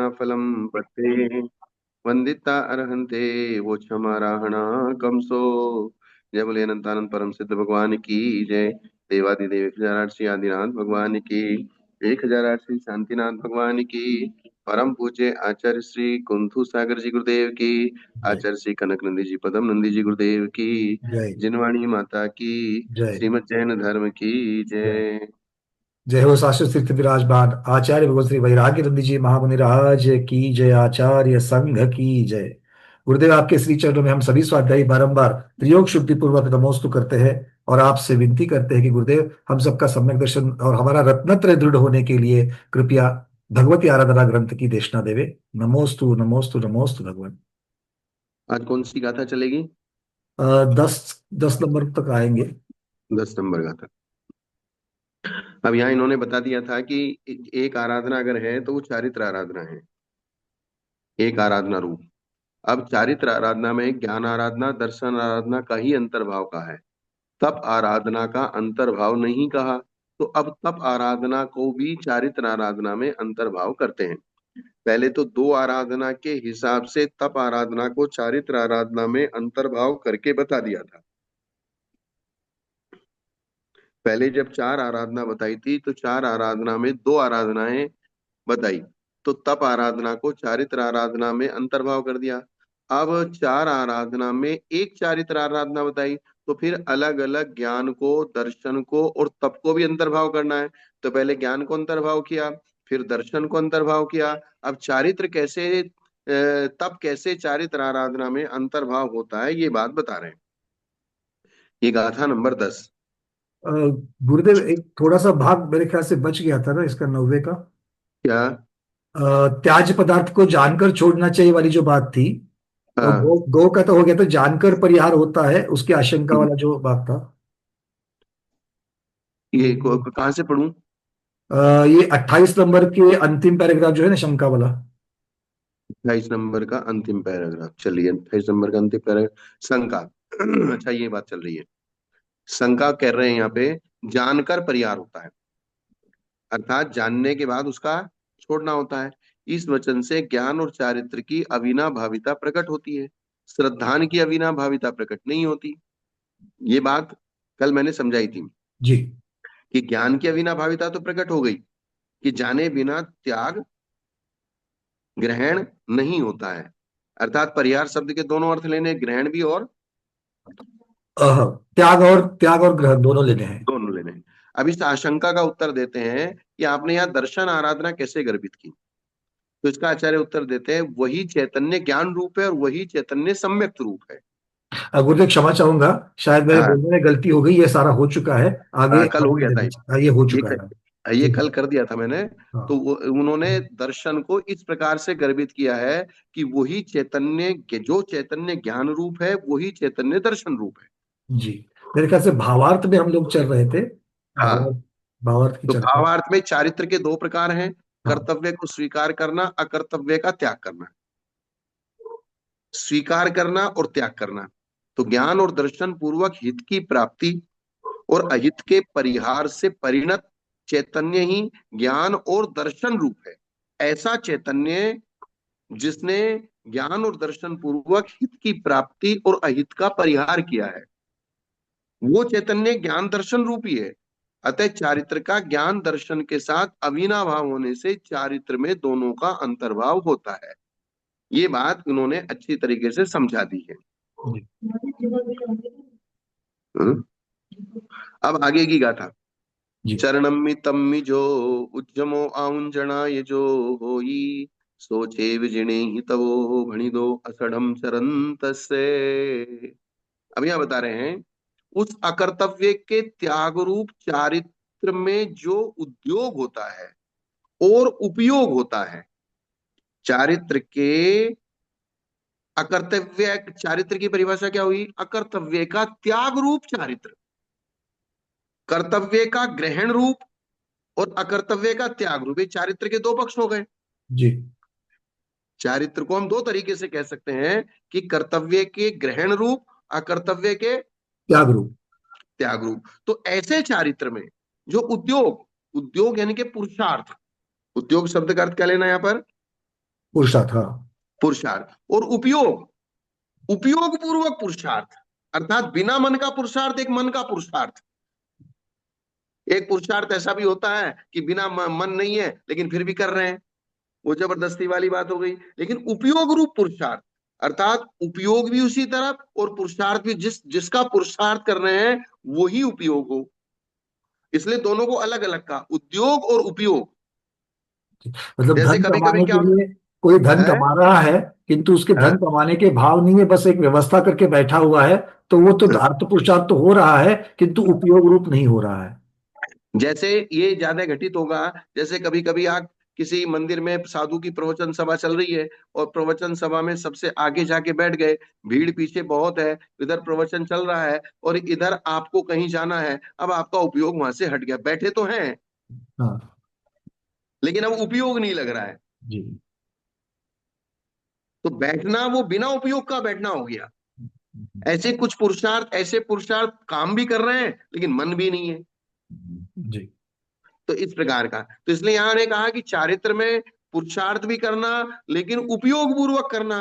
नाना फलम पत्ते वंदिता अर्हन्ते वो क्षमाराहणा कमसो। जय बोले अनंतानंद परम सिद्ध भगवान की जय। देवादिदेव 1008 आदिनाथ भगवान की, 1008 शांतिनाथ भगवान की, परम पूज्य आचार्य श्री कुंथु सागर जी गुरुदेव की, जय आचार्य श्री कनक नंदी जी पदम नंदी जी गुरुदेव की, जय जिनवाणी माता की, जय श्रीमद जैन धर्म की जय। जय। जय हो शाश्वत सिद्ध विराजमान आचार्य भगवत श्री वैराग्य नंद जी महामुनि राज की जय। आचार्य संघ की जय। गुरुदेव आपके श्री चरणों में हम सभी स्वाध्यायी बारंबार त्रियोग शुद्धि पूर्वक नमोस्तु करते हैं और आपसे विनती करते हैं कि गुरुदेव हम सबका सम्यक दर्शन और हमारा रत्नत्रय दृढ़ होने के लिए कृपया भगवती आराधना ग्रंथ की देशना देवे। नमोस्तु नमोस्तु नमोस्तु भगवान। आज कौन सी गाथा चलेगी? 10 10 नंबर तक आएंगे। 10 नंबर गाथा। अब यहाँ इन्होंने बता दिया था कि एक आराधना अगर है तो वो चारित्र आराधना है, एक आराधना रूप। अब चारित्र आराधना में ज्ञान आराधना दर्शन आराधना का ही अंतर्भाव का है, तप आराधना का अंतर्भाव नहीं कहा। तो अब तप आराधना को भी चारित्र आराधना में अंतर्भाव करते हैं। पहले तो दो आराधना के हिसाब से तप आराधना को चारित्र आराधना में अंतर्भाव करके बता दिया था। पहले जब चार आराधना बताई थी तो चार आराधना में दो आराधनाएं बताई, तो तप आराधना को चारित्र आराधना में अंतर्भाव कर दिया। अब चार आराधना में एक चारित्र आराधना बताई, तो फिर अलग अलग ज्ञान को दर्शन को और तप को भी अंतर्भाव करना है। तो पहले ज्ञान को अंतर्भाव किया, फिर दर्शन को अंतर्भाव किया। अब चारित्र कैसे तप कैसे चारित्र आराधना में अंतर्भाव होता है, ये बात बता रहे हैं। ये गाथा नंबर 10। अ, गुरुदेव एक थोड़ा सा भाग मेरे ख्याल से बच गया था ना इसका 90 का। क्या? त्याज्य पदार्थ को जानकर छोड़ना चाहिए वाली जो बात थी। और हाँ। गो का तो हो गया, तो जानकर परिहार होता है उसकी आशंका वाला जो बात था। ये हम्म। कहाँ से पढ़ूं? ये 28 नंबर के अंतिम पैराग्राफ जो है ना, शंका वाला। 28 नंबर का अंतिम पैराग्राफ, चलिए 28 नंबर का अंतिम पैराग्राफ, शंका। अच्छा, ये बात चल रही है। शंका कर रहे हैं यहाँ पे, जानकर परिहार होता है, अर्थात जानने के बाद उसका छोड़ना होता है। इस वचन से ज्ञान और चारित्र की अविनाभाविता प्रकट होती है, श्रद्धान की अविनाभाविता प्रकट नहीं होती। ये बात कल मैंने समझाई थी जी। कि ज्ञान की अविनाभाविता तो प्रकट हो गई कि जाने बिना त्याग ग्रहण नहीं होता है। अर्थात परिहार शब्द के दोनों अर्थ लेने, ग्रहण भी और अह, त्याग और ग्रहण दोनों लेने हैं। दोनों लेने हैं। अब इस आशंका का उत्तर देते हैं कि आपने यहाँ दर्शन आराधना कैसे गर्भित की। तो इसका आचार्य उत्तर देते हैं, वही चैतन्य ज्ञान रूप है और वही चैतन्य सम्यक्त रूप है। गुरुदेव क्षमा चाहूंगा, शायद मेरे हाँ। बोलने में गलती हो गई, ये सारा हो चुका है। आगे हाँ, कल हो आगे गया दे था दीजिए। हाँ, ये हो ये चुका है। ये ठीक है। कल कर दिया था मैंने। तो हाँ। उन्होंने दर्शन को इस प्रकार से गर्भित किया है कि वही चैतन्य जो चैतन्य ज्ञान रूप है वही चैतन्य दर्शन रूप है। जी। मेरे ख्याल से भावार्थ में हम लोग चल रहे थे। हाँ। भावार्थ भावार्थ की तो चर्चा। भावार्थ में चारित्र के दो प्रकार हैं, हाँ। कर्तव्य को स्वीकार करना, अकर्तव्य का त्याग करना। स्वीकार करना और त्याग करना, तो ज्ञान और दर्शन पूर्वक हित की प्राप्ति और अहित के परिहार से परिणत चैतन्य ही ज्ञान और दर्शन रूप है। ऐसा चैतन्य जिसने ज्ञान और दर्शन पूर्वक हित की प्राप्ति और अहित का परिहार किया है, वो चैतन्य ज्ञान दर्शन रूपी है। अतः चारित्र का ज्ञान दर्शन के साथ अविनाभाव होने से चारित्र में दोनों का अंतर्भाव होता है। ये बात उन्होंने अच्छी तरीके से समझा दी है। जी। हम्म। अब आगे की गाथा। जी। चरणम्मि तम्मि जो उज्जमो आउंजणा ये जो होई, सोचे विजिणे ही तवो भणिदो असढ़म चरंत से। अब यह बता रहे हैं, उस अकर्तव्य के त्याग रूप चारित्र में जो उद्योग होता है और उपयोग होता है, चारित्र के अकर्तव्य, चारित्र की परिभाषा क्या हुई? अकर्तव्य का त्याग रूप चारित्र, कर्तव्य का ग्रहण रूप और अकर्तव्य का त्याग रूप, ये चारित्र के दो पक्ष हो गए। जी। चारित्र को हम दो तरीके से कह सकते हैं कि कर्तव्य के ग्रहण रूप, अकर्तव्य के त्याग रूप। त्याग रूप। तो ऐसे चारित्र में जो उद्योग, उद्योग यानी कि पुरुषार्थ, उद्योग शब्द का अर्थ क्या लेना यहां पर? पुरुषार्थ, हाँ। पुरुषार्थ। और उपयोग, उपयोग पूर्वक पुरुषार्थ, अर्थात बिना मन का पुरुषार्थ एक मन का पुरुषार्थ। एक पुरुषार्थ ऐसा भी होता है कि बिना मन नहीं है लेकिन फिर भी कर रहे हैं, वो जबरदस्ती वाली बात हो गई। लेकिन उपयोग रूप पुरुषार्थ, अर्थात उपयोग भी उसी तरफ और पुरुषार्थ भी, जिसका पुरुषार्थ कर रहे हैं वही उपयोग हो। इसलिए दोनों को अलग अलग का, उद्योग और उपयोग। मतलब जैसे धन कभी कभी कमाने क्या के लिए कोई धन है, कमा रहा है, किंतु उसके धन हाँ, कमाने के भाव नहीं है, बस एक व्यवस्था करके बैठा हुआ है, तो वो तो हाँ। अर्थ पुरुषार्थ तो हो रहा है, किंतु उपयोग रूप नहीं हो रहा है। जैसे ये ज्यादा घटित होगा, जैसे कभी कभी आप किसी मंदिर में साधु की प्रवचन सभा चल रही है और प्रवचन सभा में सबसे आगे जाके बैठ गए, भीड़ पीछे बहुत है, इधर प्रवचन चल रहा है और इधर आपको कहीं जाना है। अब आपका उपयोग वहां से हट गया, बैठे तो हैं हाँ लेकिन अब उपयोग नहीं लग रहा है। जी। तो बैठना वो बिना उपयोग का बैठना हो गया। ऐसे कुछ पुरुषार्थ, ऐसे पुरुषार्थ काम भी कर रहे हैं लेकिन मन भी नहीं है। जी तो इस प्रकार का, तो इसलिए यहां ने कहा कि चारित्र में पुरुषार्थ भी करना लेकिन उपयोग पूर्वक करना।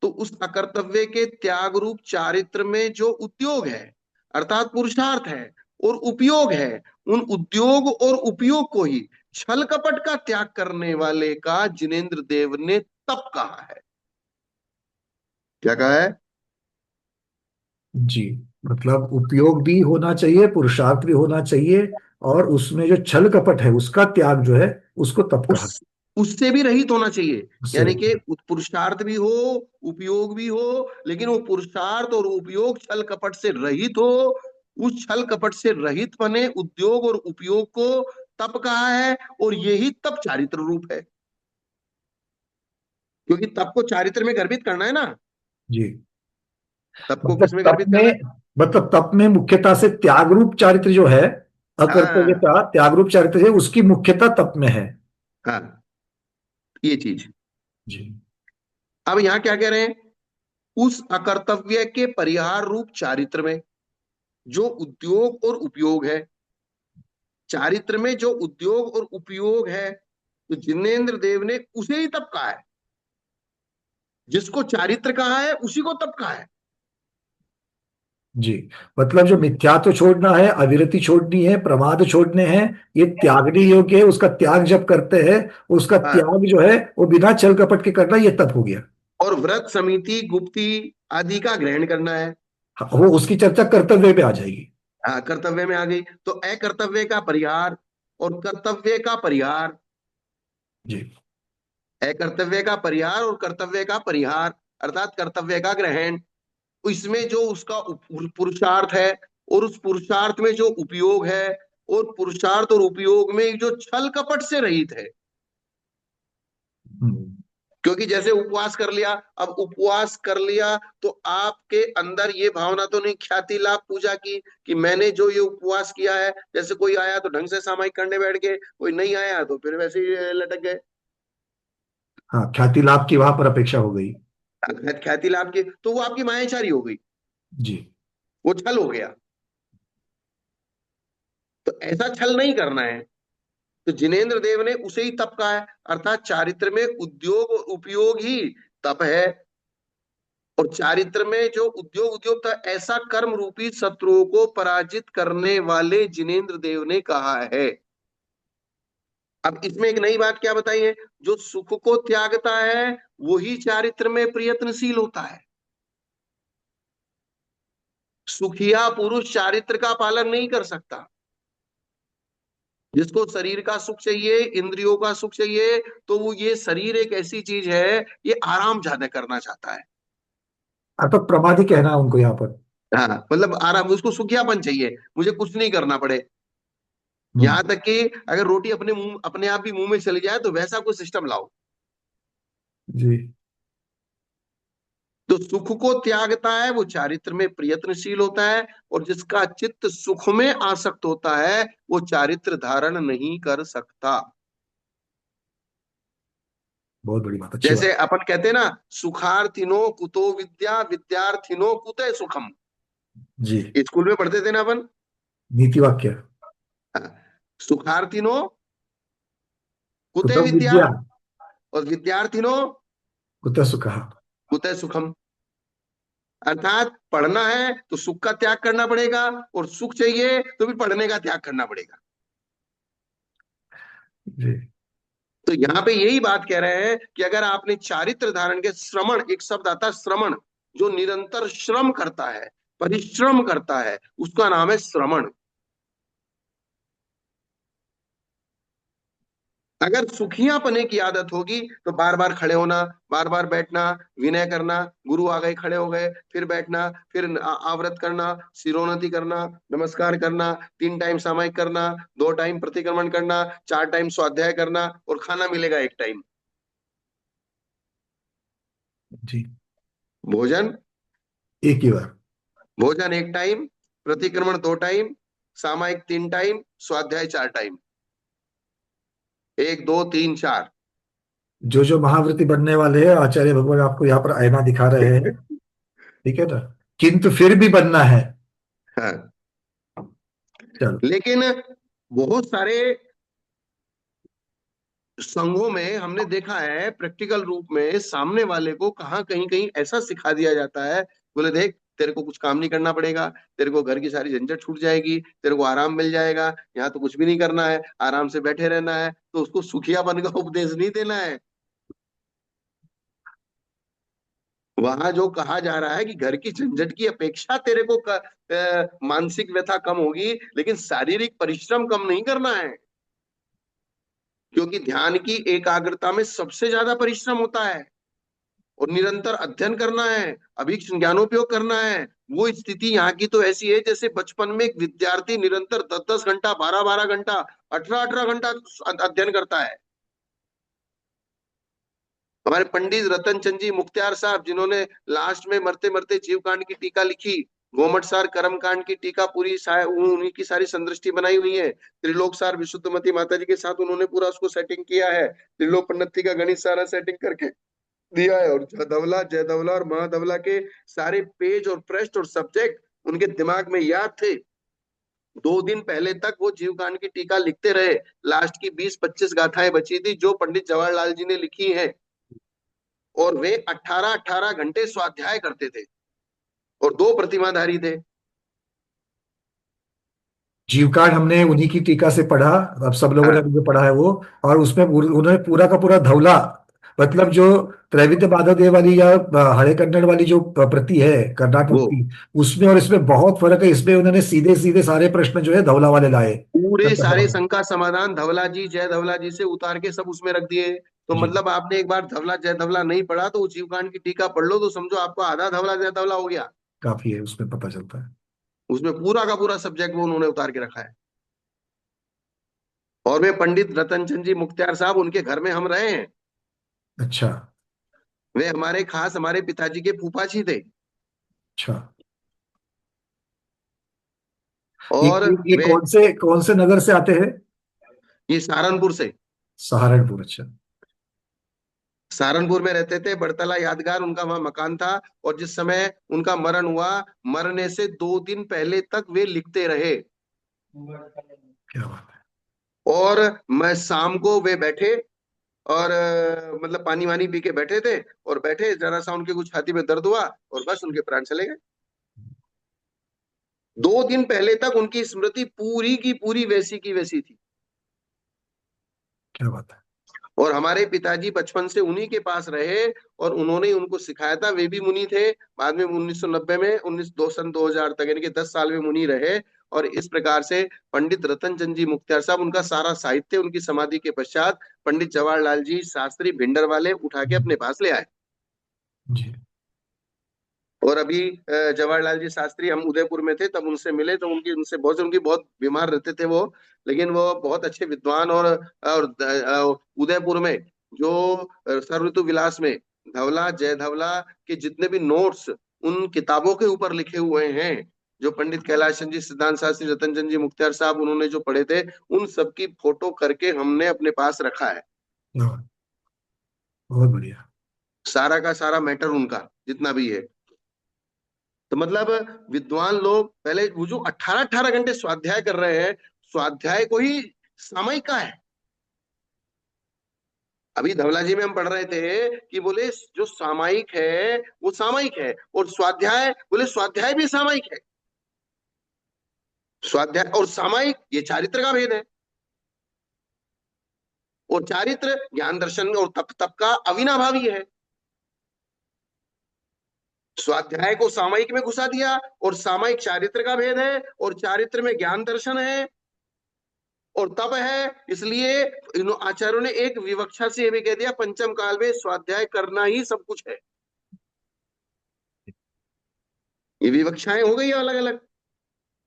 तो उस अकर्तव्य के त्याग रूप चारित्र में जो उद्योग है, अर्थात पुरुषार्थ है और उपयोग है, उन उद्योग और उपयोग को ही छल कपट का त्याग करने वाले का जिनेन्द्र देव ने तप कहा है। क्या कहा है? जी। मतलब उपयोग भी होना चाहिए, पुरुषार्थ भी होना चाहिए, और उसमें जो छल कपट है उसका त्याग जो है, उसको तप कहा। उस उससे भी रहित होना चाहिए। उससे यानी कि रहित। पुरुषार्थ भी हो, उपयोग भी हो, लेकिन वो पुरुषार्थ और उपयोग छल कपट से रहित हो। उस छल कपट से रहित बने उद्योग और उपयोग को तप कहा है, और यही तप चारित्र रूप है, क्योंकि तप को चारित्र में गर्भित करना है ना। जी। तप को मतलब किसमें तप गर्भित करना में, है? मतलब तप में मुख्यता से त्याग रूप चारित्र जो है, हाँ, अकर्तव्यता त्याग रूप चारित्र है, उसकी मुख्यता तप में है। हाँ, ये चीज। जी अब यहां क्या कह रहे हैं? उस अकर्तव्य के परिहार रूप चारित्र में जो उद्योग और उपयोग है, चारित्र में जो उद्योग और उपयोग है, तो जिनेन्द्र देव ने उसे ही तप कहा है। जिसको चारित्र कहा है उसी को तप कहा है। जी। मतलब जो मिथ्या तो छोड़ना है, अविरति छोड़नी है, प्रमाद छोड़ने हैं, ये त्यागने योग्य है। उसका त्याग जब करते हैं, उसका हाँ, त्याग जो है वो बिना छल कपट के करना, ये तप हो गया। और व्रत, समिति, गुप्ती आदि का ग्रहण करना है। हाँ, वो उसकी चर्चा कर्तव्य पे आ जाएगी। हाँ, कर्तव्य में आ गई। तो अकर्तव्य का परिहार और कर्तव्य का परिहार, जी अकर्तव्य का परिहार और कर्तव्य का परिहार, अर्थात कर्तव्य का ग्रहण। इसमें जो उसका पुरुषार्थ है और उस पुरुषार्थ में जो उपयोग है, और पुरुषार्थ और उपयोग में जो छल कपट से रहित है। हम्म, क्योंकि जैसे उपवास कर लिया, अब उपवास कर लिया तो आपके अंदर ये भावना तो नहीं ख्याति लाभ पूजा की कि मैंने जो ये उपवास किया है। जैसे कोई आया तो ढंग से सामायिक करने बैठ गए, कोई नहीं आया तो फिर वैसे ही लटक गए। हाँ, ख्याति लाभ की वहां पर अपेक्षा हो गई। ख्याति लाभ की तो वो आपकी मायाचारी हो गई, जी वो छल हो गया। तो ऐसा छल नहीं करना है। तो जिनेन्द्र देव ने उसे ही तप कहा है, अर्थात चारित्र में उद्योग और उपयोग ही तप है। और चारित्र में जो उद्योग उद्योग था, ऐसा कर्म रूपी शत्रुओं को पराजित करने वाले जिनेन्द्र देव ने कहा है। अब इसमें एक नई बात क्या बताई है? जो सुख को त्यागता है वही चारित्र में प्रयत्नशील होता है। सुखिया पुरुष चारित्र का पालन नहीं कर सकता। जिसको शरीर का सुख चाहिए, इंद्रियों का सुख चाहिए, तो वो, ये शरीर एक ऐसी चीज है, ये आराम ज्यादा करना चाहता है। अर्थात प्रमादी कहना है उनको यहाँ पर। हाँ, मतलब आराम, उसको सुखियापन चाहिए, मुझे कुछ नहीं करना पड़े। हम्म, यहां तक कि अगर रोटी अपने मुंह, अपने आप भी मुंह में चली जाए तो वैसा कोई सिस्टम लाओ। जी तो सुख को त्यागता है वो चारित्र में प्रयत्नशील होता है, और जिसका चित्त सुख में आसक्त होता है वो चारित्र धारण नहीं कर सकता। बहुत बड़ी बात, अच्छी बात। जैसे अपन कहते हैं ना, सुखार्थिनो कुतो विद्या, विद्यार्थिनो कुते सुखम। जी। स्कूल में पढ़ते थे ना अपन। नीति वाक्य। हाँ, सुखार्थिनो कुते कुतः विद्या, विद्या। और विद्यार्थिनो कुतः सुखः। कुतः सुखम। अर्थात पढ़ना है तो सुख का त्याग करना पड़ेगा, और सुख चाहिए तो भी पढ़ने का त्याग करना पड़ेगा। जी। तो यहाँ पे यही बात कह रहे हैं कि अगर आपने चारित्र धारण के, श्रमण एक शब्द आता है, श्रमण, जो निरंतर श्रम करता है, परिश्रम करता है, उसका नाम है श्रमण। अगर सुखियां पने की आदत होगी तो बार बार खड़े होना, बार बार बैठना, विनय करना, गुरु आ गए खड़े हो गए, फिर बैठना, फिर आवृत करना, सिरोन्नति करना, नमस्कार करना, 3 टाइम सामायिक करना, 2 टाइम प्रतिक्रमण करना, 4 टाइम स्वाध्याय करना, और खाना मिलेगा 1 टाइम। जी। भोजन, एक ही बार। भोजन 1 टाइम, प्रतिक्रमण 2 टाइम, सामायिक 3 टाइम, स्वाध्याय 4 टाइम। 1 2 3 4। जो जो महाव्रती बनने वाले हैं, आचार्य भगवान आपको यहाँ पर आईना दिखा रहे हैं। ठीक है ना। किंतु फिर भी बनना है। हाँ। चलो। लेकिन बहुत सारे संघों में हमने देखा है, प्रैक्टिकल रूप में सामने वाले को कहाँ कहीं कहीं ऐसा सिखा दिया जाता है, बोले देख तेरे को कुछ काम नहीं करना पड़ेगा, तेरे को घर की सारी झंझट छूट जाएगी, तेरे को आराम मिल जाएगा, यहाँ तो कुछ भी नहीं करना है, आराम से बैठे रहना है। तो उसको सुखियापन का उपदेश नहीं देना है। वहां जो कहा जा रहा है कि घर की झंझट की अपेक्षा तेरे को मानसिक व्यथा कम होगी, लेकिन शारीरिक परिश्रम कम नहीं करना है। क्योंकि ध्यान की एकाग्रता में सबसे ज्यादा परिश्रम होता है, और निरंतर अध्ययन करना है, अभीक्ष्ण ज्ञानोपयोग करना है। वो स्थिति यहाँ की तो ऐसी है जैसे बचपन में एक विद्यार्थी निरंतर 10 10 घंटा, 12 12 घंटा, 18 18 घंटा अध्ययन करता है। हमारे पंडित रतन चंद जी मुख्तियार साहब, जिन्होंने लास्ट में मरते मरते जीव कांड की टीका लिखी, गोमट सार कर्म कांड की टीका पूरी उन्हीं की सारी संदृष्टि बनाई हुई है। त्रिलोक सार विशुद्धमती माता जी के साथ उन्होंने पूरा उसको सेटिंग किया है। त्रिलोक पंडित का गणित सारा सेटिंग करके दिया है। और धवला, जयधवला और महाधवला के सारे पेज और पृष्ठ और सब्जेक्ट उनके दिमाग में याद थे। 2 दिन पहले तक वो जीवकांड की टीका लिखते रहे। लास्ट की 20 25 गाथाएं बची थी जो पंडित जवाहरलाल जी ने लिखी हैं, और वे 18 18 घंटे स्वाध्याय करते थे, और 2 प्रतिमाधारी थे। जीवकांड हमने उन्हीं की टीका से पढ़ा। अब सब लोगों ने हाँ, जो पढ़ा है वो। और उसमें उन्होंने पूरा का पूरा धवला, मतलब जो त्रैविध्य माधव देव वाली या हरे कन्नड़ वाली जो प्रति है कर्नाटक वो की, उसमें और इसमें बहुत फर्क है। इसमें उन्होंने सीधे सीधे सारे प्रश्न जो है धवला वाले लाए। पूरे शंकर सारे भगवान। शंका समाधान धवला जी, जय धवला जी से उतार के सब उसमें रख दिए। तो जी। मतलब आपने एक बार धवला जय धवला नहीं पढ़ा तो जीवकांड की टीका पढ़ लो, तो समझो आपको आधा धवला जय धवला हो गया। काफी है, उसमें पता चलता है। उसमें पूरा का पूरा सब्जेक्ट वो उन्होंने उतार के रखा है। और वे पंडित रतन चंद जी मुख्तियार साहब, उनके घर में हम रहे हैं। अच्छा। वे हमारे खास, हमारे पिताजी के फूफा जी थे। अच्छा। और ये वे, कौन से नगर से आते हैं? ये सहारनपुर से, सहारनपुर। अच्छा। सहारनपुर में रहते थे। बड़तला यादगार उनका वहां मकान था। और जिस समय उनका मरण हुआ, मरने से 2 दिन पहले तक वे लिखते रहे। क्या बात और मैं शाम को वे बैठे, और मतलब पानी वानी पी के बैठे थे, और बैठे जरा सा उनके कुछ छाती में दर्द हुआ, और बस उनके प्राण चले गए। 2 दिन पहले तक उनकी स्मृति पूरी की पूरी वैसी की वैसी थी। क्या बात है। और हमारे पिताजी बचपन से उन्हीं के पास रहे, और उन्होंने ही उनको सिखाया था। वे भी मुनि थे। बाद में 1990 में 2000 तक, यानी कि 10 साल में मुनि रहे। और इस प्रकार से पंडित रतन चंद जी मुख्तियार साहब, उनका सारा साहित्य उनकी समाधि के पश्चात पंडित जवाहरलाल जी शास्त्री भिंडर वाले उठा के अपने पास ले आए। जी। और अभी जवाहरलाल जी शास्त्री, हम उदयपुर में थे तब उनसे मिले, तो उनकी बहुत बीमार रहते थे वो। लेकिन वो बहुत अच्छे विद्वान। और उदयपुर में जो सर्व ऋतु विलास में धवला जय धवला के जितने भी नोट्स उन किताबों के ऊपर लिखे हुए हैं, जो पंडित कैलाश चंद जी, सिद्धांत शास्त्री, रतन चंद जी मुख्तियार साहब उन्होंने जो पढ़े थे, उन सबकी फोटो करके हमने अपने पास रखा है। हाँ, बहुत बढ़िया। सारा का सारा मैटर उनका जितना भी है। तो मतलब विद्वान लोग पहले वो जो 18 18 घंटे स्वाध्याय कर रहे हैं, स्वाध्याय को ही सामयिक का है। अभी धवला जी में हम पढ़ रहे थे कि बोले जो सामायिक है वो सामायिक है, और स्वाध्याय बोले स्वाध्याय भी सामायिक है। स्वाध्याय और सामायिक ये चारित्र का भेद है, और चारित्र ज्ञान दर्शन और तप तप का अविनाभावी है। स्वाध्याय को सामायिक में घुसा दिया, और सामायिक चारित्र का भेद है, और चारित्र में ज्ञान दर्शन है और तप है। इसलिए इन आचार्यों ने एक विवक्षा से यह भी कह दिया, पंचम काल में स्वाध्याय करना ही सब कुछ है। ये विवक्षाएं हो गई अलग अलग,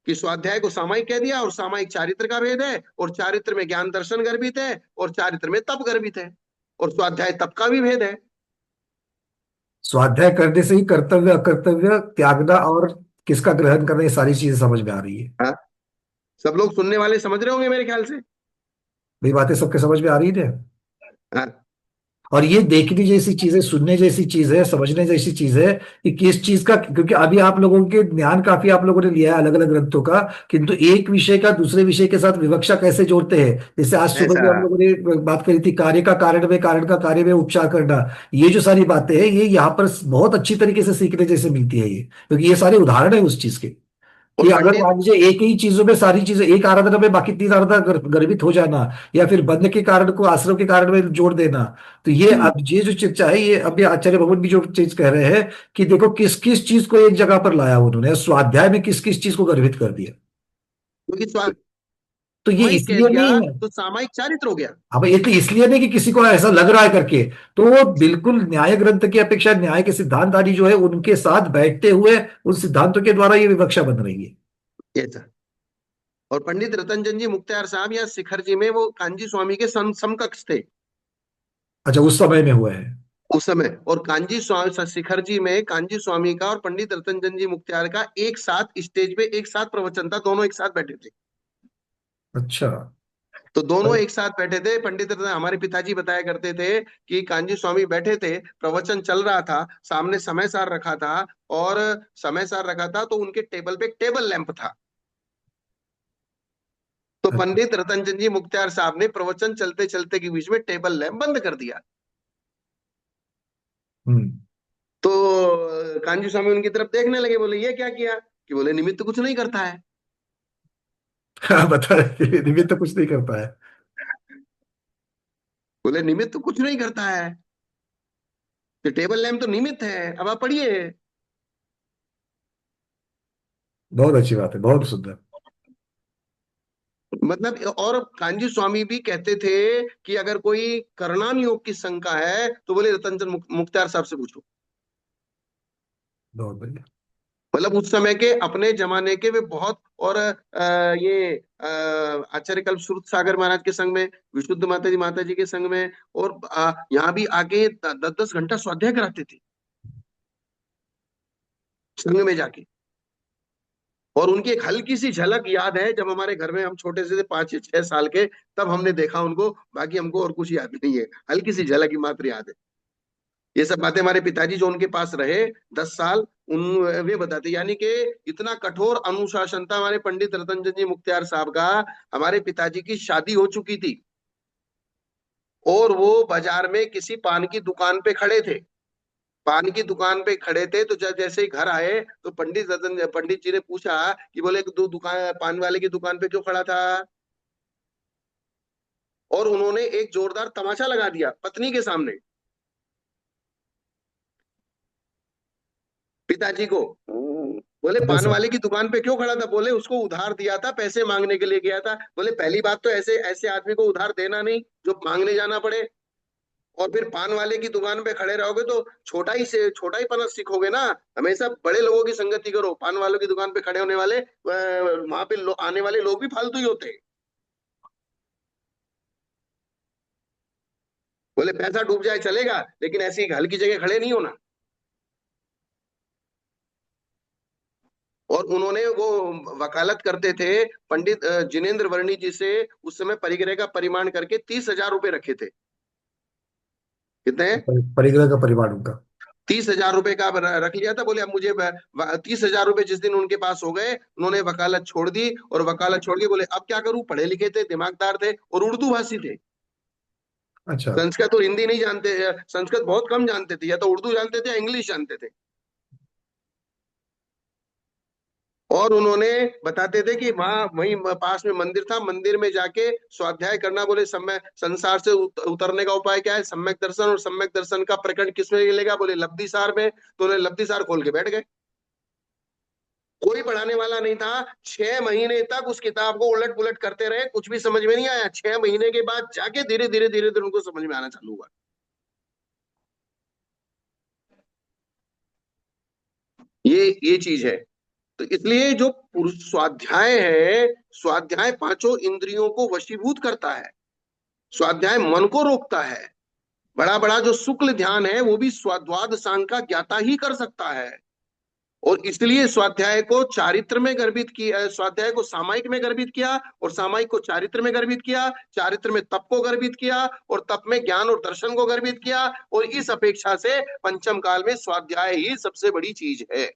कि स्वाध्याय को सामायिक कह दिया, और सामायिक चारित्र का भेद है, और चारित्र में ज्ञान दर्शन गर्भित है, और चारित्र में तप गर्भित है, और स्वाध्याय तप का भी भेद है। स्वाध्याय करने से ही कर्तव्य अकर्तव्य त्यागना और किसका ग्रहण करना, ये सारी चीजें समझ में आ रही है। हाँ? सब लोग सुनने वाले समझ रहे होंगे मेरे ख्याल से। भाई बातें सबके समझ में आ रही है। हाँ। और ये देखने जैसी चीज है, सुनने जैसी चीज है, समझने जैसी चीज है कि किस चीज का, क्योंकि अभी आप लोगों के ज्ञान काफी आप लोगों ने लिया है अलग अलग ग्रंथों का, किंतु एक विषय का दूसरे विषय के साथ विवक्षा कैसे जोड़ते हैं। जैसे आज सुबह ऐसा। भी हम लोगों ने बात करी थी, कार्य का कारण में, कारण का कार्य में उपचार करना। ये जो सारी बातें हैं, ये यहाँ पर बहुत अच्छी तरीके से सीखने जैसे मिलती है ये, क्योंकि ये सारे उदाहरण है उस चीज के, और कि अगर पंडित। मान लीजिए एक ही चीजों में सारी चीजें, एक आराधना में बाकी तीन आराधना गर्भित हो जाना, या फिर बंध के कारण को आश्रम के कारण में जोड़ देना, तो ये हम्म, अब ये जो चर्चा है, ये अभी आचार्य भगवत भी जो चीज कह रहे हैं कि देखो किस किस चीज को एक जगह पर लाया उन्होंने, स्वाध्याय में किस किस चीज को गर्भित कर दिया। क्योंकि तो ये सामायिक कह इसलिए दिया नहीं है। तो सामायिक चारित्र हो गया। अब ये तो इसलिए नहीं कि किसी को ऐसा लग रहा है करके, तो वो बिल्कुल न्याय ग्रंथ की अपेक्षा न्याय के सिद्धांतधारी जो है उनके साथ बैठते हुए उन सिद्धांतों के द्वारा ये विवक्षा बन रही है। ऐसा। और पंडित रतनचंद जी मुक्तियार साहब या शिखर जी में वो कांजी स्वामी के समकक्ष थे अच्छा, उस समय में हुआ है। उस समय। और कांजी स्वामी शिखर जी में कांजी स्वामी का और पंडित रतनचंद जी मुक्तियार का एक साथ स्टेज पे एक साथ प्रवचन था, दोनों एक साथ बैठे थे। अच्छा। तो दोनों एक साथ बैठे थे। पंडित रतन हमारे पिताजी बताया करते थे कि कांजी स्वामी बैठे थे, प्रवचन चल रहा था, सामने समय सार रखा था, और समय सार रखा था तो उनके टेबल पे एक टेबल लैंप था। तो पंडित रतनचंद जी मुक्तियार साहब ने प्रवचन चलते चलते के बीच में टेबल लैंप बंद कर दिया। हम्म। तो कांजी स्वामी उनकी तरफ देखने लगे, बोले ये क्या किया? कि बोले निमित्त कुछ नहीं करता है। हाँ, बता रहे निमित्त तो कुछ नहीं करता है। बोले निमित्त तो कुछ नहीं करता है, तो टेबल लैंप तो निमित्त है, अब आप पढ़िए। बहुत अच्छी बात है, बहुत सुंदर। मतलब, और कांजी स्वामी भी कहते थे कि अगर कोई करणाम योग की शंका है तो बोले रतनचंद मुख्तार साहब से पूछो। बहुत बढ़िया। मतलब उस समय के अपने जमाने के वे बहुत, और ये आचार्य कल्प सुरत सागर महाराज के संग में, विशुद्ध माता जी के संग में, और यहाँ भी आके 10-10 घंटा स्वाध्याय कराते थे संग में जाके। और उनकी एक हल्की सी झलक याद है, जब हमारे घर में हम छोटे से थे 5 या 6 साल के, तब हमने देखा उनको, बाकी हमको और कुछ याद नहीं है, हल्की सी झलक ही मात्र याद है। ये सब बातें हमारे पिताजी जो उनके पास रहे 10 साल, उन वे बताते, यानी कि इतना कठोर अनुशासन था हमारे पंडित रतनचंद जी मुख्तियार साहब का। हमारे पिताजी की शादी हो चुकी थी, और वो बाजार में किसी पान की दुकान पे खड़े थे। पान की दुकान पे खड़े थे, तो जब जैसे ही घर आए तो पंडित जी ने पूछा कि बोले दो दुकान पान वाले की दुकान पे क्यों खड़ा था? और उन्होंने एक जोरदार तमाचा लगा दिया पत्नी के सामने, पिताजी को। बोले बहुत पान सब। वाले की दुकान पे क्यों खड़ा था? बोले उसको उधार दिया था, पैसे मांगने के लिए गया था। बोले पहली बात तो ऐसे ऐसे आदमी को उधार देना नहीं जो मांगने जाना पड़े, और फिर पान वाले की दुकान पे खड़े रहोगे तो छोटा ही पना सीखोगे ना। हमेशा बड़े लोगों की संगति करो। पान वालों की दुकान पे खड़े होने वाले, वहां पे आने वाले लोग भी फालतू ही होते हैं। बोले पैसा डूब जाए चलेगा, लेकिन ऐसी हल्की जगह खड़े नहीं होना। और उन्होंने वो वकालत करते थे पंडित जिनेन्द्र वर्णी जी से, उस समय परिग्रह का परिमाण करके 30,000 रुपए रखे थे। कितने? परिग्रह का परिवार उनका। 30,000 रुपए का रख लिया था। बोले अब मुझे 30,000 रुपए जिस दिन उनके पास हो गए, उन्होंने वकालत छोड़ दी, और वकालत छोड़ के बोले अब क्या करूं, पढ़े लिखे थे, दिमागदार थे, और उर्दू भाषी थे। अच्छा। संस्कृत और हिंदी नहीं जानते, संस्कृत बहुत कम जानते थे, या तो उर्दू जानते थे या इंग्लिश जानते थे। और उन्होंने बताते थे कि वहां वहीं पास में मंदिर था, मंदिर में जाके स्वाध्याय करना। बोले समय संसार से उतरने का उपाय क्या है? सम्यक दर्शन। और सम्यक दर्शन का प्रकरण किसमें मिलेगा? बोले लब्धि सार में। तो उन्होंने लब्धि सार खोल के बैठ गए। कोई पढ़ाने वाला नहीं था। 6 महीने तक उस किताब को उलट पुलट करते रहे, कुछ भी समझ में नहीं आया। 6 महीने के बाद जाके धीरे धीरे धीरे धीरे उनको समझ में आना चालू हुआ। ये चीज है। तो इसलिए जो पुरुष स्वाध्याय है, स्वाध्याय पांचों इंद्रियों को वशीभूत करता है। स्वाध्याय मन को रोकता है। बड़ा बड़ा जो शुक्ल ध्यान है वो भी स्वाद्वाद सांग का ज्ञाता ही कर सकता है। और इसलिए स्वाध्याय को चारित्र में गर्भित किया, स्वाध्याय को सामायिक में गर्भित किया, और सामायिक को चारित्र में गर्भित किया, चारित्र में तप को गर्भित किया, और तप में ज्ञान और दर्शन को गर्भित किया। और इस अपेक्षा से पंचम काल में स्वाध्याय ही सबसे बड़ी चीज है।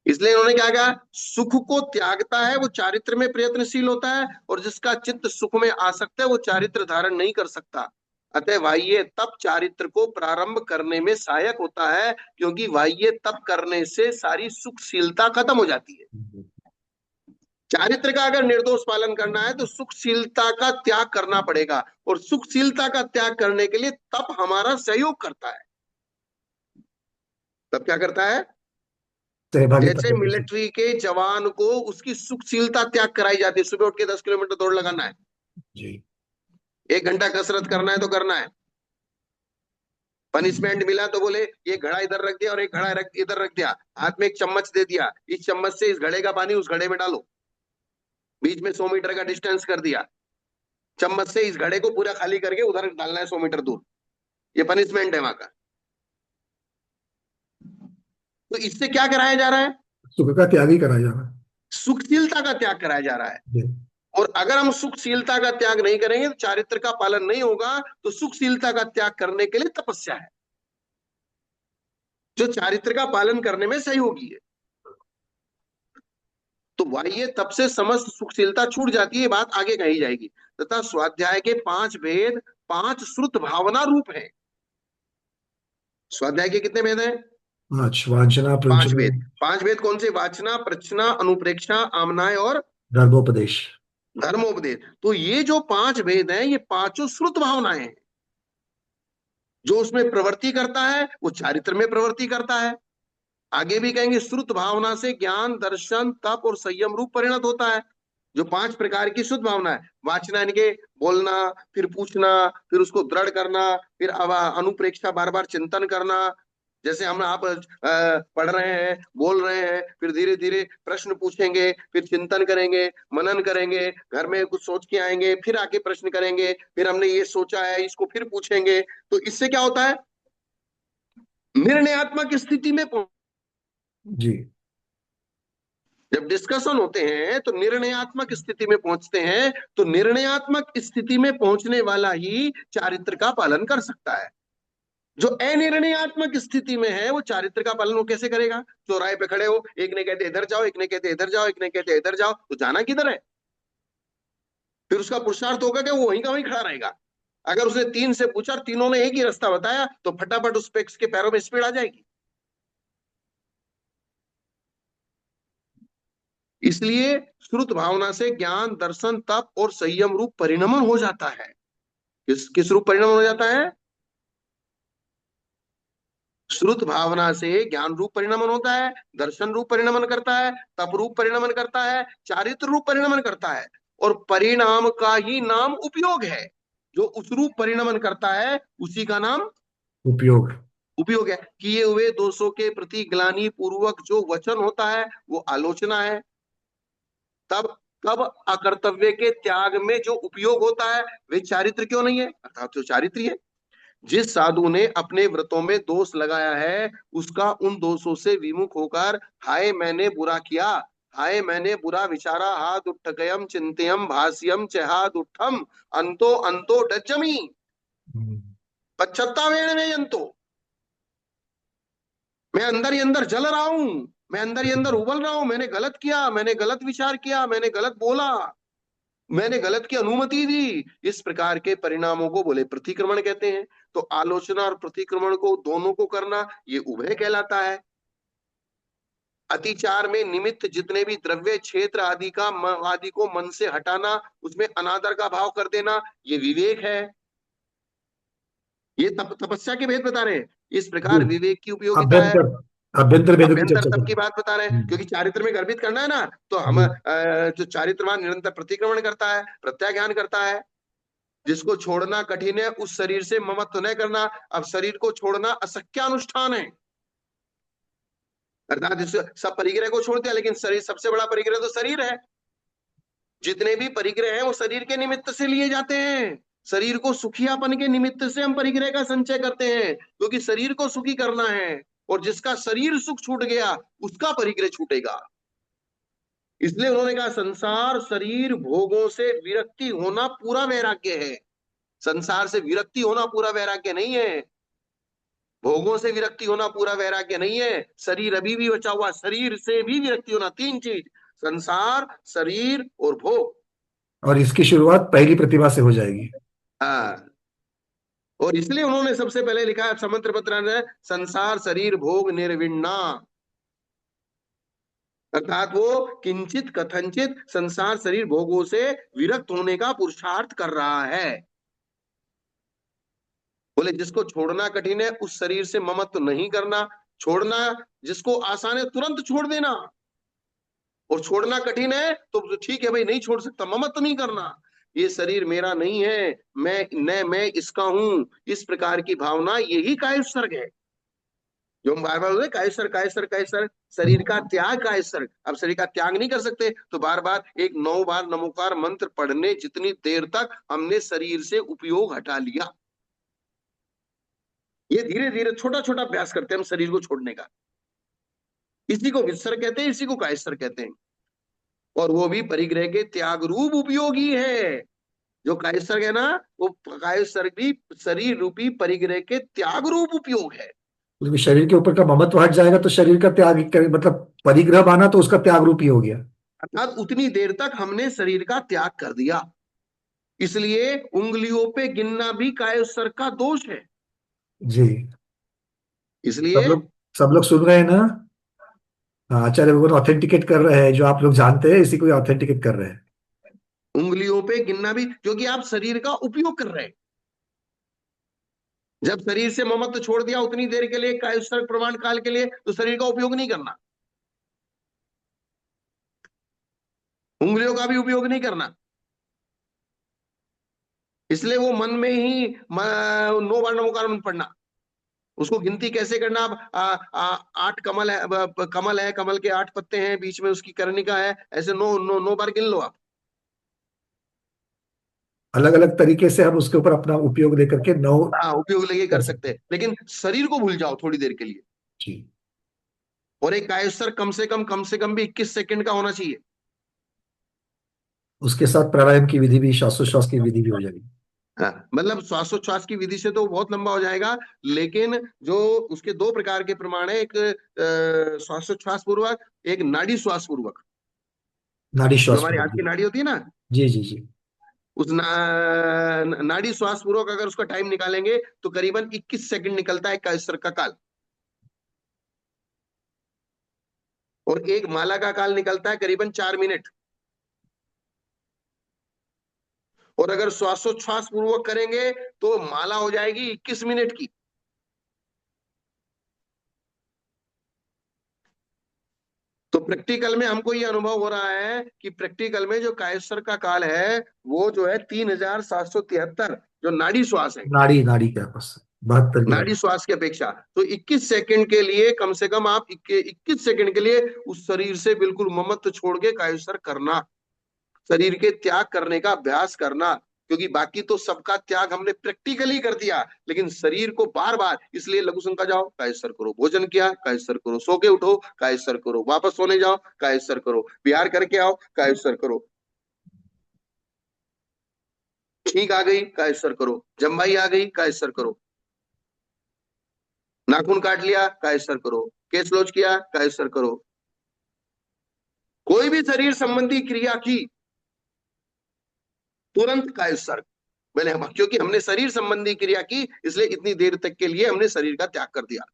इसलिए इन्होंने क्या कहा? सुख को त्यागता है वो चारित्र में प्रयत्नशील होता है, और जिसका चित्त सुख में आसक्त है वो चारित्र धारण नहीं कर सकता। अतः बाह्य तप चारित्र को प्रारंभ करने में सहायक होता है, क्योंकि बाह्य तप करने से सारी सुखशीलता खत्म हो जाती है। चारित्र का अगर निर्दोष पालन करना है तो सुखशीलता का त्याग करना पड़ेगा, और सुखशीलता का त्याग करने के लिए तप हमारा सहयोग करता है। तब क्या करता है? सहभागिता जैसे करने से। मिलिट्री के जवान को उसकी सुखशीलता त्याग कराई जाती है, सुबह उठ के 10 किलोमीटर दौड़ लगाना है, जी। 1 घंटा कसरत करना है तो करना है। पनिशमेंट मिला तो बोले ये घड़ा इधर रख दिया और एक घड़ा इधर रख दिया, हाथ में एक चम्मच दे दिया, इस चम्मच से इस घड़े का पानी उस घड़े में डालो, बीच में 100 मीटर का डिस्टेंस कर दिया, चम्मच से इस घड़े को पूरा खाली करके उधर डालना है 100 मीटर दूर। ये पनिशमेंट है वहां का। तो इससे क्या कराया जा रहा है? सुख का त्याग ही करा जाना। सुखशीलता का त्याग कराया जा रहा है। जी। और अगर हम सुखशीलता का त्याग नहीं करेंगे तो चारित्र का पालन नहीं होगा। तो सुखशीलता का त्याग करने के लिए तपस्या है, जो चारित्र का पालन करने में सहयोगी है। तो बाह्य तप से समस्त सुखशीलता छूट जाती है, बात आगे कही जाएगी। तथा स्वाध्याय के 5 भेद 5 श्रुत भावना रूप है। स्वाध्याय के कितने भेद हैं? अच्छा, वांछना 5 भेद। प्रवचन। 5 भेद कौन से? वाचना, प्रचना, अनुप्रेक्षा, आमनाय और धर्मोपदेश। धर्मोपदेश। तो ये जो 5 भेद हैं ये पांचों श्रुत भावनाएं हैं। जो उसमें प्रवृत्ति करता है वो चारित्र में प्रवृत्ति करता है। आगे भी कहेंगे श्रुत भावना से ज्ञान, दर्शन, तप और संयम रूप परिणत होता है। जो 5 प्रकार की शुद्ध भावना है, वाचना यानी कि बोलना, फिर पूछना, फिर उसको दृढ़ करना, फिर अनुप्रेक्षा बार बार चिंतन करना। जैसे हम आप पढ़ रहे हैं, बोल रहे हैं, फिर धीरे धीरे प्रश्न पूछेंगे, फिर चिंतन करेंगे, मनन करेंगे, घर में कुछ सोच के आएंगे, फिर आके प्रश्न करेंगे, फिर हमने ये सोचा है इसको फिर पूछेंगे। तो इससे क्या होता है? निर्णयात्मक स्थिति में जी। जब डिस्कशन होते हैं तो निर्णयात्मक स्थिति में पहुंचते हैं। तो निर्णयात्मक स्थिति में पहुंचने वाला ही चारित्र का पालन कर सकता है। जो अनिर्णयात्मक स्थिति में है वो चारित्र का पालन वो कैसे करेगा? चौराहे पे खड़े हो, एक ने कहते इधर जाओ, एक ने कहते इधर जाओ, एक ने कहते इधर जाओ, तो जाना किधर है? फिर उसका पुरुषार्थ होगा कि वो वहीं का वहीं खड़ा रहेगा। अगर उसने 3 से पूछा और तीनों ने एक ही रास्ता बताया तो फटाफट उस पे के पैरों में स्पीड आ जाएगी। इसलिए श्रुत भावना से ज्ञान, दर्शन, तप और संयम रूप परिणमन हो जाता है। किस किस रूप परिणमन हो जाता है? श्रुत भावना से ज्ञान रूप परिणमन होता है, दर्शन रूप परिणमन करता है, तप रूप परिणमन करता है, चारित्र रूप परिणमन करता है। और परिणाम का ही नाम उपयोग है। जो उस रूप परिणमन करता है उसी का नाम उपयोग। उपयोग है। किए हुए दोषों के प्रति ग्लानि पूर्वक जो वचन होता है वो आलोचना है। तब तब अकर्तव्य के त्याग में जो उपयोग होता है वे चारित्र क्यों नहीं है? अर्थात जो चारित्र है। जिस साधु ने अपने व्रतों में दोष लगाया है उसका उन दोषों से विमुख होकर हाय मैंने बुरा किया, हाय मैंने बुरा विचारा, हाथ उठ्ठकयम चिंतयम भाष्यम चहाद उठम अंतो अंतो डज्जमी हम्म। पश्चत्तावेण में अंतो, मैं अंदर ही अंदर जल रहा हूं। मैं अंदर ही अंदर उबल रहा हूं, मैंने गलत किया, मैंने गलत विचार किया, मैंने गलत बोला, मैंने गलत की अनुमति दी। इस प्रकार के परिणामों को बोले प्रतिक्रमण कहते हैं। तो आलोचना और प्रतिक्रमण को दोनों को करना ये उभय कहलाता है। अतिचार में निमित्त जितने भी द्रव्य क्षेत्र आदि को मन से हटाना, उसमें अनादर का भाव कर देना, ये विवेक है। ये तपस्या के भेद बता रहे हैं। इस जी। प्रकार विवेक की उपयोगिता है। अभ्यंतर अभ्यंतर वेदों की अभ्यंतर चर्चा तप कर की रहे बात बता रहे हैं, हैं। क्योंकि चारित्र में गर्भित करना है ना। तो हम जी। जो चारित्रवान निरंतर प्रतिक्रमण करता है, प्रत्याज्ञान करता है। जिसको छोड़ना कठिन है उस शरीर से ममत्व न करना। अब शरीर को छोड़ना अशक्यानुष्ठान है, अर्थात सब परिग्रह को छोड़ दिया, लेकिन शरीर सबसे बड़ा परिग्रह तो शरीर है। जितने भी परिग्रह हैं वो शरीर के निमित्त से लिए जाते हैं। शरीर को सुखियापन के निमित्त से हम परिग्रह का संचय करते हैं, क्योंकि शरीर को सुखी करना है। और जिसका शरीर सुख छूट गया उसका परिग्रह छूटेगा। इसलिए उन्होंने कहा संसार शरीर भोगों से विरक्ति होना पूरा वैराग्य है। संसार से विरक्ति होना पूरा वैराग्य नहीं है। भोगों से विरक्ति होना पूरा वैराग्य नहीं है। शरीर अभी भी बचा हुआ, शरीर से भी विरक्ति होना। तीन चीज, संसार, शरीर और भोग। और इसकी शुरुआत पहली प्रतिभा से हो जाएगी। हाँ, और इसलिए उन्होंने सबसे पहले लिखा है समंत्र पत्र में, संसार शरीर भोग निर्विण्णा। अर्थात वो किंचित कथनचित संसार शरीर भोगों से विरक्त होने का पुरुषार्थ कर रहा है। बोले जिसको छोड़ना कठिन है उस शरीर से ममत्व नहीं करना। छोड़ना जिसको आसान है तुरंत छोड़ देना, और छोड़ना कठिन है तो ठीक है भाई नहीं छोड़ सकता, ममत्व नहीं करना। ये शरीर मेरा नहीं है, मैं इसका हूं, इस प्रकार की भावना, यही कायस्वर्ग है। जो हम बार बार बोलते कायस्वर कायस्वर कायस्वर, शरीर का त्याग कायस्वर्ग। अब शरीर का त्याग नहीं कर सकते तो बार बार एक 9 बार नमोकार मंत्र पढ़ने जितनी देर तक हमने शरीर से उपयोग हटा लिया। ये धीरे धीरे छोटा छोटा अभ्यास करते हैं हम शरीर को छोड़ने का। इसी को विसर्ग कहते हैं, इसी को कायस्वर कहते हैं। और वो भी परिग्रह के त्याग रूप उपयोगी है। जो कायस्वर्ग है ना, वो कायस्वर्ग भी शरीर रूपी परिग्रह के त्याग रूप उपयोग है। क्योंकि शरीर के ऊपर का ममत्व हट जाएगा तो शरीर का त्याग मतलब परिग्रह माना तो उसका त्याग रूप ही हो गया। अर्थात उतनी देर तक हमने शरीर का त्याग कर दिया। इसलिए उंगलियों पे गिनना भी कायस्वर्ग का दोष है। जी। सब इसलिए लोग सब लोग सुन रहे हैं ना। हाँ, आचार्य भगवान ऑथेंटिकेट कर रहे हैं, जो आप लोग जानते हैं इसी को ऑथेंटिकेट कर रहे हैं। उंगलियों पे गिनना भी, क्योंकि आप शरीर का उपयोग कर रहे हैं। जब शरीर से ममत्व छोड़ दिया उतनी देर के लिए कायस्वर्ग प्रमाण काल के लिए, तो शरीर का उपयोग नहीं करना, उंगलियों का भी उपयोग नहीं करना। इसलिए वो मन में ही 9 बार नमोकार मंत्र पढ़ना। उसको गिनती कैसे करना? अब 8 कमल है, कमल है, कमल के 8 पत्ते हैं, बीच में उसकी कर्णिका है, ऐसे 9 बार गिन लो आप। अलग अलग तरीके से हम उसके ऊपर अपना उपयोग दे करके नौ हाँ, उपयोग लेके कर कर सकते सकते हैं, लेकिन शरीर को भूल जाओ थोड़ी देर के लिए। हैं। जी। और एक कायस्वर कम से कम भी 21 सेकंड का होना चाहिए। उसके साथ प्राणायाम की विधि भी, श्वासोच्छ्वास की विधि भी हो जाएगी। हाँ, मतलब श्वासोच्छ्वास की विधि से तो बहुत लंबा हो जाएगा, लेकिन जो उसके दो प्रकार के प्रमाण है, एक श्वासोच्छ्वास पूर्वक, एक नाड़ी श्वास पूर्वक। नाड़ी जो श्वास हमारी हाथ पूर्वक। की नाड़ी होती है ना, जी जी जी। उस नाड़ी श्वास पूर्वक अगर उसका टाइम निकालेंगे तो करीबन 21 सेकंड निकलता है कायस्वर का काल। और एक माला का काल निकलता है करीबन 4 मिनट। और अगर श्वासोच्छ्वास पूर्वक करेंगे तो माला हो जाएगी 21 मिनट की। तो प्रैक्टिकल में हमको ये अनुभव हो रहा है कि प्रैक्टिकल में जो कायस्वर का काल है वो जो है 3773, जो नाड़ी श्वास है, नाड़ी नाड़ी के आपस 72 की नाड़ी नाड़ी। श्वास की अपेक्षा। तो 21 सेकंड के लिए कम से कम आप 21 सेकंड के लिए उस शरीर से बिल्कुल ममत्व छोड़ के कायस्वर करना, शरीर के त्याग करने का अभ्यास करना। क्योंकि बाकी तो सबका त्याग हमने प्रैक्टिकली कर दिया, लेकिन शरीर को बार बार, इसलिए लघु संका जाओ कायस्वर करो, भोजन किया कायस्वर करो, सो के उठो कायस्वर करो, वापस सोने जाओ कायस्वर करो, बिहार करके आओ कायस्वर करो, छींक आ गई कायस्वर करो, जम्बाई आ गई कायस्वर करो, नाखून काट लिया कायस्वर करो, केस लॉन्च किया कायस्वर करो, कोई भी शरीर संबंधी क्रिया की तुरंत काय उत्सर्ग। मैंने क्योंकि हमने शरीर संबंधी क्रिया की, इसलिए इतनी देर तक के लिए हमने शरीर का त्याग कर दिया।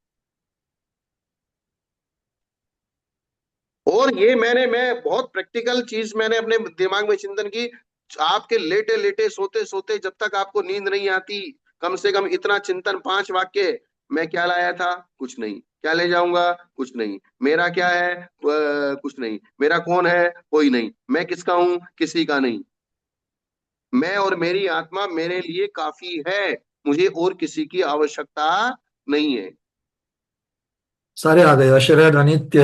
और ये मैं बहुत प्रैक्टिकल चीज मैंने अपने दिमाग में चिंतन की। आपके लेटे लेटे सोते सोते जब तक आपको नींद नहीं आती, कम से कम इतना चिंतन, 5 वाक्य। मैं क्या लाया था? कुछ नहीं। क्या ले जाऊंगा? कुछ नहीं। मेरा क्या है? कुछ नहीं। मेरा कौन है? कोई नहीं। मैं किसका हूं? किसी का नहीं। मैं और मेरी आत्मा मेरे लिए काफी है। मुझे और किसी की आवश्यकता नहीं है। सारे आ गए, अशरीर, अनित्य,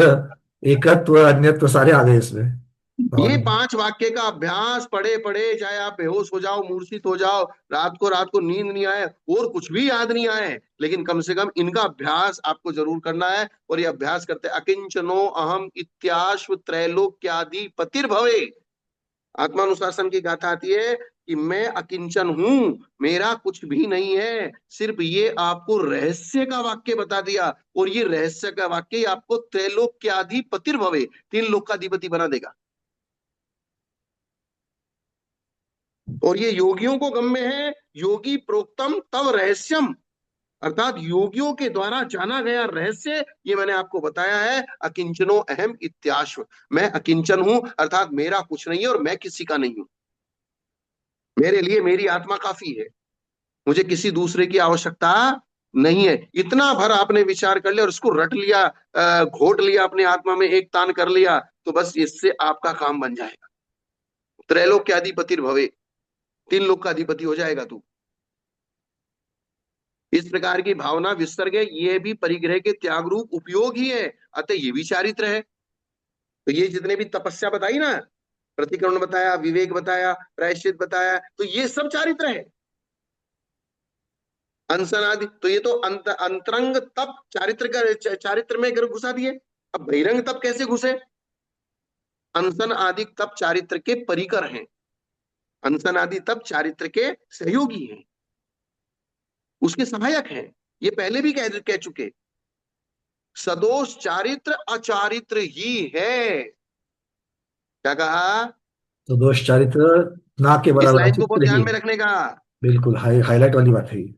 एकत्व, अन्यत्व, सारे आ गए इसमें भाव ये में। 5 वाक्य का अभ्यास पढ़े पढ़े, चाहे आप बेहोश हो जाओ, मूर्छित हो जाओ, रात को नींद नहीं आए और कुछ भी याद नहीं आए, लेकिन कम से कम इनका अभ्यास आपको जरूर करना है। और ये अभ्यास करते, अकिंचनो अहम इत्याश्व त्रैलोक्यादि पतिर्भवे। आत्मानुशासन की गाथा आती है कि मैं अकिंचन हूं, मेरा कुछ भी नहीं है। सिर्फ ये आपको रहस्य का वाक्य बता दिया, और ये रहस्य का वाक्य आपको त्रैलोक्याधिपतिर्भवे, 3 लोक का अधिपति बना देगा। और ये योगियों को गम्य है। योगी प्रोक्तम तव रहस्यम, अर्थात योगियों के द्वारा जाना गया रहस्य ये मैंने आपको बताया है। अकिंचनो अहम इत्याश्व, मैं अकिंचन हूं, अर्थात मेरा कुछ नहीं है और मैं किसी का नहीं हूं। मेरे लिए मेरी आत्मा काफी है, मुझे किसी दूसरे की आवश्यकता नहीं है। इतना भर आपने विचार कर लिया और इसको रट लिया, घोट लिया, अपने आत्मा में एक तान कर लिया, तो बस इससे आपका काम बन जाएगा। त्रैलोक के अधिपति भवे, 3 लोक का अधिपति हो जाएगा तू। इस प्रकार की भावना विसर्ग है, ये भी परिग्रह के त्याग रूप उपयोग ही है। अतः ये भी चारित्र है। तो ये जितने भी तपस्या बताई ना, प्रतिक्रमण बताया, विवेक बताया, प्रायश्चित बताया, तो ये सब चारित्र है। अनशन आदि, तो ये तो अंतरंग तप चारित्र का, चारित्र में घुसा दिए। अब बहिरंग तप कैसे घुसे? अनशन आदि तप चारित्र के परिकर हैं। अनशन आदि तप चारित्र के सहयोगी हैं, उसके सहायक हैं। ये पहले भी कह चुके। सदोष चारित्र अचारित्र ही है। क्या कहा? तो दोष चारित्र ना के इस बराबर लाइन को बहुत अचित्र ही ध्यान है। में रखने का। बिल्कुल हाईलाइट वाली बात है ये।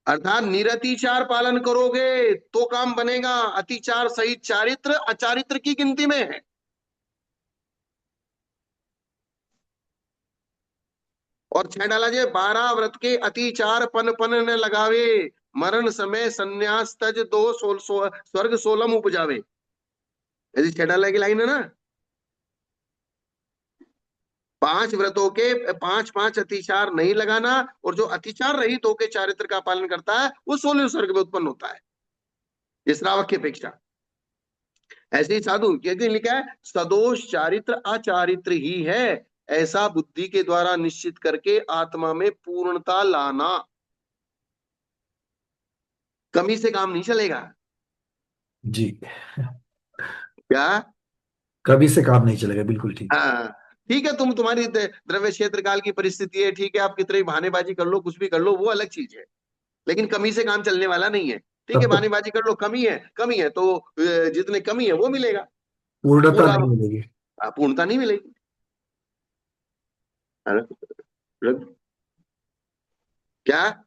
अर्थात निरतिचार पालन करोगे तो काम बनेगा। अतिचार सहित चारित्र अचारित्र की गिनती में है। और 6 डाला जाए, 12 व्रत के अतिचार पन पन न लगावे, मरण समय संन्यास तज दो स्वर्ग सोलम उपजावे। ऐसी 6 डाला की लाइन है ना। 5 व्रतों के 5 5 अतिचार नहीं लगाना, और जो अतिचार रहित होकर चारित्र का पालन करता है वो 16वें स्वर्ग में उत्पन्न होता है, इस रावक की अपेक्षा। ऐसे ही साधु, क्योंकि लिखा है सदोष चारित्र अचारित्र ही है, ऐसा बुद्धि के द्वारा निश्चित करके आत्मा में पूर्णता लाना। कमी से काम नहीं चलेगा। जी। क्या? कभी से काम नहीं चलेगा, बिल्कुल ठीक। हाँ, ठीक है, तुम्हारी द्रव्य क्षेत्र काल की परिस्थिति है, ठीक है, आप कितनी बहानेबाजी कर लो, कुछ भी कर लो, वो अलग चीज है। लेकिन कमी से काम चलने वाला नहीं है। ठीक है, तब तो बहानेबाजी कर लो, कमी है तो जितने कमी है वो मिलेगा। पूर्णता पूरा नहीं मिलेगी। पूर्णता नहीं मिलेगी। है ना? क्या?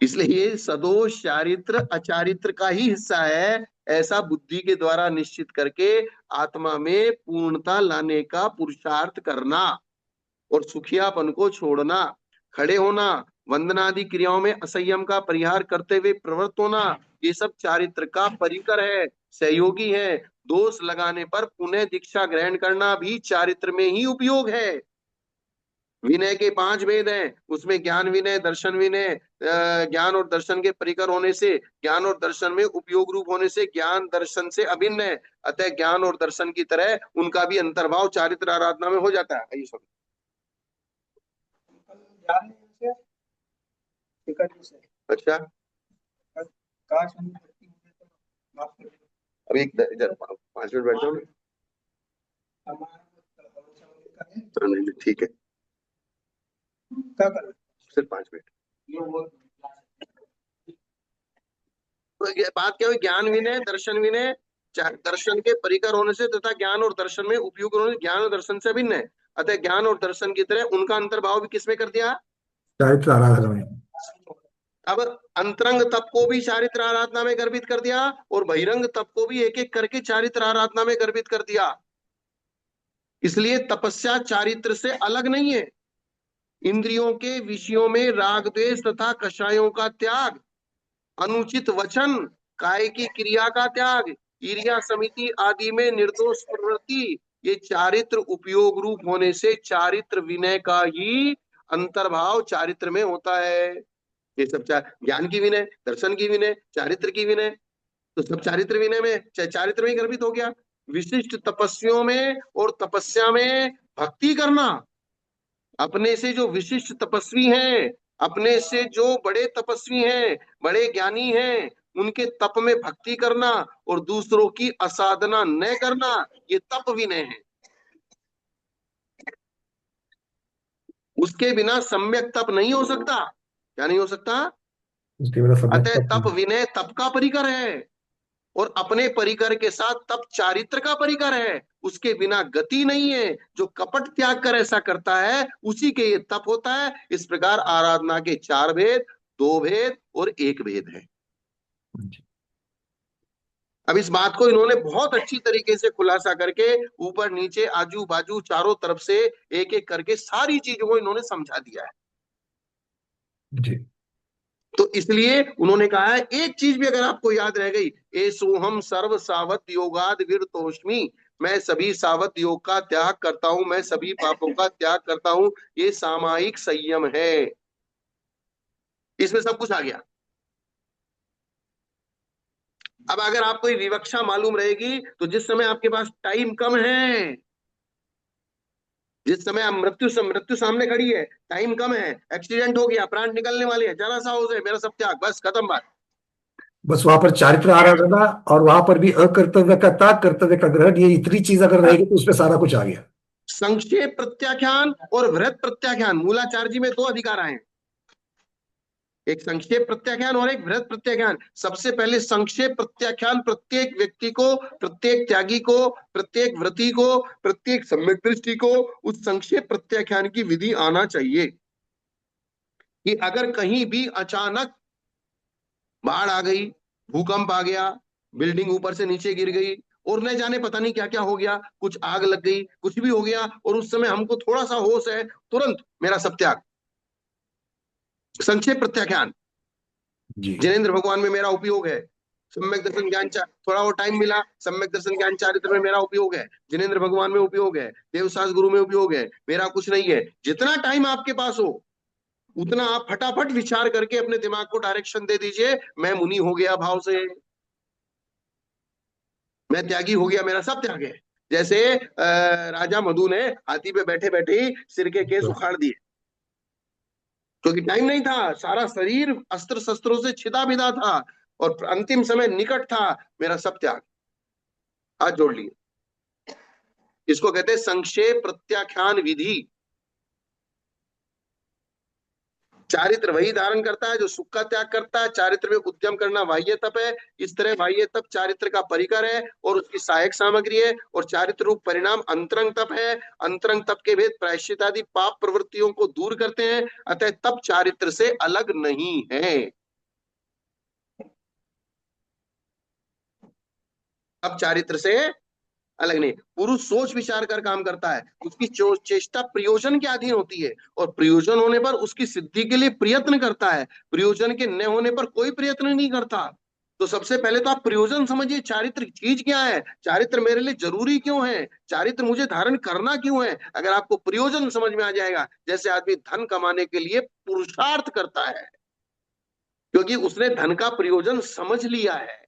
इसलिए ये सदोष चारित्र अचारित्र का ही हिस्सा है, ऐसा बुद्धि के द्वारा निश्चित करके आत्मा में पूर्णता लाने का पुरुषार्थ करना, और सुखियापन को छोड़ना, खड़े होना, वंदनादि क्रियाओं में असंयम का परिहार करते हुए प्रवृत्त होना, ये सब चारित्र का परिकर है, सहयोगी है। दोष लगाने पर पुनः दीक्षा ग्रहण करना भी चारित्र में ही उपयोग है। विनय के 5 भेद हैं, उसमें ज्ञान विनय, दर्शन विनय, ज्ञान और दर्शन के परिकर होने से, ज्ञान और दर्शन में उपयोग रूप होने से ज्ञान दर्शन से अभिन्न है। अतः ज्ञान और दर्शन की तरह उनका भी अंतर्भाव चारित्र आराधना में हो जाता है। आइए सुनो। अच्छा, अब एक इधर 5 मिनट बैठ जाओ। नहीं, ठीक है, सिर्फ 5 मिनट। तो ये बात क्या हुई? ज्ञान विनय, दर्शन विनय, दर्शन के परिकर होने से तथा ज्ञान और दर्शन में उपयोग होने से ज्ञान और दर्शन से भिन्न है। अतः ज्ञान और दर्शन की तरह उनका अंतर्भाव भी किसमें कर दिया? चारित्र आराधना में। अब अंतरंग तप को भी चारित्र आराधना में गर्भित कर दिया और बहिरंग तप को भी एक एक करके चारित्र आराधना में गर्भित कर दिया। इसलिए तपस्या चारित्र से अलग नहीं है। इंद्रियों के विषयों में राग द्वेष तथा कषायों का त्याग, अनुचित वचन, काय की क्रिया का त्याग, ईर्ष्या समिति आदि में निर्दोष प्रवृत्ति, ये चारित्र उपयोग रूप होने से चारित्र विनय का ही अंतर्भाव चारित्र में होता है। ये सब ज्ञान की विनय, दर्शन की विनय, चारित्र की विनय, तो सब चारित्र विनय में, चारित्र में ही गर्भित हो गया। विशिष्ट तपस्वियों में और तपस्या में भक्ति करना, अपने से जो विशिष्ट तपस्वी हैं, अपने से जो बड़े तपस्वी हैं, बड़े ज्ञानी हैं, उनके तप में भक्ति करना और दूसरों की असाधना न करना, ये तप विनय है। उसके बिना सम्यक तप नहीं हो सकता। क्या नहीं हो सकता? उसके बाद सम्यक अतः तप तप विनय तप का परिकर है और अपने परिकर के साथ तप चारित्र का परिकर है। उसके बिना गति नहीं है। जो कपट त्याग कर ऐसा करता है उसी के ये तप होता है। इस प्रकार आराधना के 4 भेद, 2 भेद और 1 भेद है। अब इस बात को इन्होंने बहुत अच्छी तरीके से खुलासा करके ऊपर नीचे आजू बाजू चारों तरफ से एक एक करके सारी चीजों को इन्होंने समझा दिया है। जी। तो इसलिए उन्होंने कहा है एक चीज भी अगर आपको याद रह गई, ए सोहम सर्व सावत योगाद विरतोष्मी, मैं सभी सावत योग का त्याग करता हूं, मैं सभी पापों का त्याग करता हूं, ये सामायिक संयम है। इसमें सब कुछ आ गया। अब अगर आपको ये विवक्षा मालूम रहेगी तो जिस समय आपके पास टाइम कम है, जिस समय आप मृत्यु सामने खड़ी है, टाइम कम है, एक्सीडेंट हो गया, प्राण निकलने वाले हैं, जरा सा हो जाए मेरा सब त्याग, बस खत्म बात। बस वहां पर चारित्र आराधना और वहां पर भी अकर्तव्य का त्याग, कर्तव्य का ग्रहण, ये इतनी चीज अगर रहेगी तो उसमें सारा कुछ आ गया। संक्षेप प्रत्याख्यान और वृहत प्रत्याख्यान, मूलाचार्य जी में 2 अधिकार आए हैं, एक संक्षेप प्रत्याख्यान और एक वृहत प्रत्याख्यान। सबसे पहले संक्षेप प्रत्याख्यान, प्रत्येक व्यक्ति को, प्रत्येक त्यागी को, प्रत्येक व्रती को, प्रत्येक सम्यक दृष्टि को उस संक्षेप प्रत्याख्यान की विधि आना चाहिए कि अगर कहीं भी अचानक बाढ़ आ गई, भूकंप आ गया, बिल्डिंग ऊपर से नीचे गिर गई और न जाने पता नहीं क्या क्या हो गया, कुछ आग लग गई, कुछ भी हो गया और उस समय हमको थोड़ा सा होश है, तुरंत मेरा सब त्याग, संक्षेप प्रत्याख्यान। जी। जिनेन्द्र भगवान में मेरा उपयोग है, सम्यक दर्शन ज्ञान थोड़ा और टाइम मिला, सम्यक दर्शन ज्ञान चारित्र में मेरा उपयोग है, जिनेन्द्र भगवान में उपयोग है, देवसास गुरु में उपयोग है, मेरा कुछ नहीं है। जितना टाइम आपके पास हो उतना आप फटाफट विचार करके अपने दिमाग को डायरेक्शन दे दीजिए, मैं मुनि हो गया भाव से, मैं त्यागी हो गया, मेरा सब त्याग है। जैसे राजा मधु ने हाथी पे बैठे बैठे ही सिर के केस उखाड़ दिए, क्योंकि टाइम नहीं था, सारा शरीर अस्त्र शस्त्रों से छिदा भिदा था और अंतिम समय निकट था, मेरा सब त्याग। हाथ जोड़ लिए। इसको कहते हैं संक्षेप प्रत्याख्यान विधि। चारित्र वही धारण करता है जो सुख का त्याग करता है। चारित्र में उद्यम करना बाह्य तप है। इस तरह बाह्य तप चारित्र का परिकर है और उसकी सहायक सामग्री है और चारित्र रूप परिणाम अंतरंग तप है। अंतरंग तप के भेद प्रायश्चित आदि पाप प्रवृत्तियों को दूर करते हैं, अतः तप चारित्र से अलग नहीं है। अब चारित्र से अलग नहीं। पुरुष सोच विचार कर काम करता है, उसकी चेष्टा प्रयोजन के अधीन होती है और प्रयोजन होने पर उसकी सिद्धि के लिए प्रयत्न करता है, प्रयोजन के न होने पर कोई प्रयत्न नहीं करता। तो सबसे पहले तो आप प्रयोजन समझिए, चारित्र चीज क्या है, चारित्र मेरे लिए जरूरी क्यों है, चारित्र मुझे धारण करना क्यों है। अगर आपको प्रयोजन समझ में आ जाएगा, जैसे आदमी धन कमाने के लिए पुरुषार्थ करता है क्योंकि उसने धन का प्रयोजन समझ लिया है,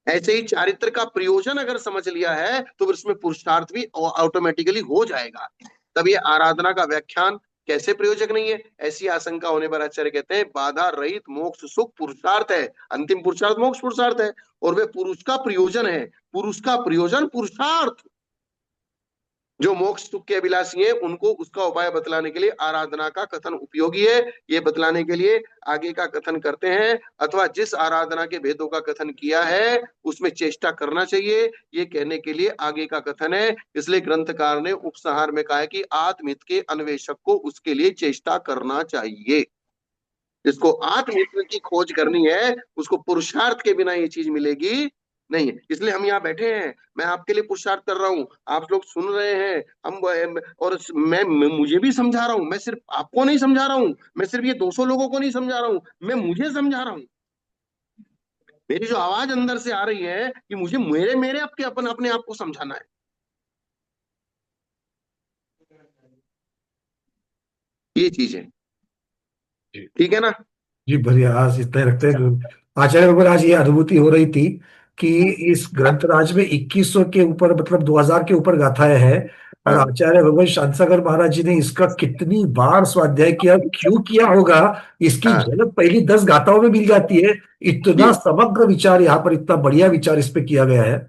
ऐसे ही चारित्र का प्रयोजन अगर समझ लिया है तो फिर उसमें पुरुषार्थ भी ऑटोमेटिकली हो जाएगा। तब ये आराधना का व्याख्यान कैसे प्रयोजक नहीं है, ऐसी आशंका होने पर आचार्य कहते हैं बाधा रहित मोक्ष सुख पुरुषार्थ है। अंतिम पुरुषार्थ मोक्ष पुरुषार्थ है और वे पुरुष का प्रयोजन है। पुरुष का प्रयोजन पुरुषार्थ। जो मोक्ष सुख के अभिलाषी हैं उनको उसका उपाय बतलाने के लिए आराधना का कथन उपयोगी है, ये बतलाने के लिए आगे का कथन करते हैं, अथवा जिस आराधना के भेदों का कथन किया है उसमें चेष्टा करना चाहिए, ये कहने के लिए आगे का कथन है। इसलिए ग्रंथकार ने उपसंहार में कहा है कि आत्महित के अन्वेषक को उसके लिए चेष्टा करना चाहिए। जिसको आत्महित की खोज करनी है उसको पुरुषार्थ के बिना ये चीज मिलेगी नहीं है। इसलिए हम यहाँ बैठे हैं, मैं आपके लिए पुरुषार्थ कर रहा हूँ, आप लोग सुन रहे हैं, हम और मैं मुझे भी समझा रहा हूँ, मैं सिर्फ आपको नहीं समझा रहा हूँ, मैं सिर्फ ये 200 लोगों को नहीं समझा रहा हूँ, मैं मुझे समझा रहा हूँ। मेरी जो आवाज अंदर से आ रही है कि मुझे मेरे मेरे आपके अपने आप को समझाना है, ये चीज है। ठीक है ना? जी बढ़िया, आज इतना ही रखते हैं। आचार्य बबल, आज ये अनुभूति हो रही थी कि इस ग्रंथराज में 2100 के ऊपर, मतलब 2000 के ऊपर गाथाएं हैं। और हाँ आचार्य भगवान शांतागर महाराज जी ने इसका कितनी बार स्वाध्याय किया, क्यों किया होगा, इसकी हाँ। झलक पहली 10 गाथाओं में मिल जाती है। इतना ये समग्र विचार यहाँ पर, इतना बढ़िया विचार इस पे किया गया है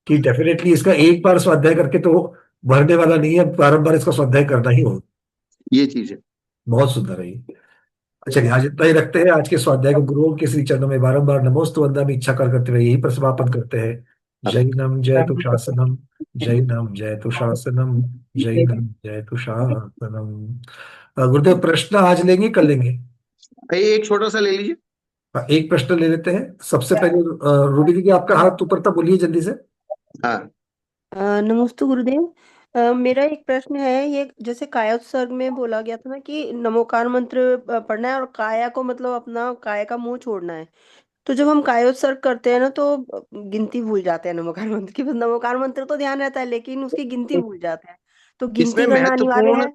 कि डेफिनेटली इसका एक बार स्वाध्याय करके तो भरने वाला नहीं है, बारंबार इसका स्वाध्याय करना ही होगा। ये चीज है। बहुत सुंदर है ये। चलिए, आज इतना ही रखते हैं। आज के स्वाध्याय को गुरुओं के श्री चरणों में बारंबार नमोस्तु वंदना इच्छा कर करते हुए यही पर समापन करते हैं। जैनम जयतु शासनम, जैनम जयतु शासनम, जैनम जयतु शासनम। गुरुदेव, प्रश्न आज लेंगे, कल लेंगे? एक छोटा सा ले लीजिए। एक प्रश्न ले लेते हैं सबसे पहले। रूबी दीदी, आपका हाथ ऊपर था, बोलिए जल्दी से। हाँ नमस्ते गुरुदेव। मेरा एक प्रश्न है, ये जैसे कायोत्सर्ग में बोला गया था ना कि नमोकार मंत्र पढ़ना है और काया को मतलब अपना काया का मुंह छोड़ना है। तो जब हम कायोत्सर्ग करते हैं ना तो गिनती भूल जाते हैं नमोकार मंत्र की। बस नमोकार मंत्र तो ध्यान रहता है लेकिन उसकी गिनती भूल जाते हैं। तो इसमें गिनती करना अनिवार्य है?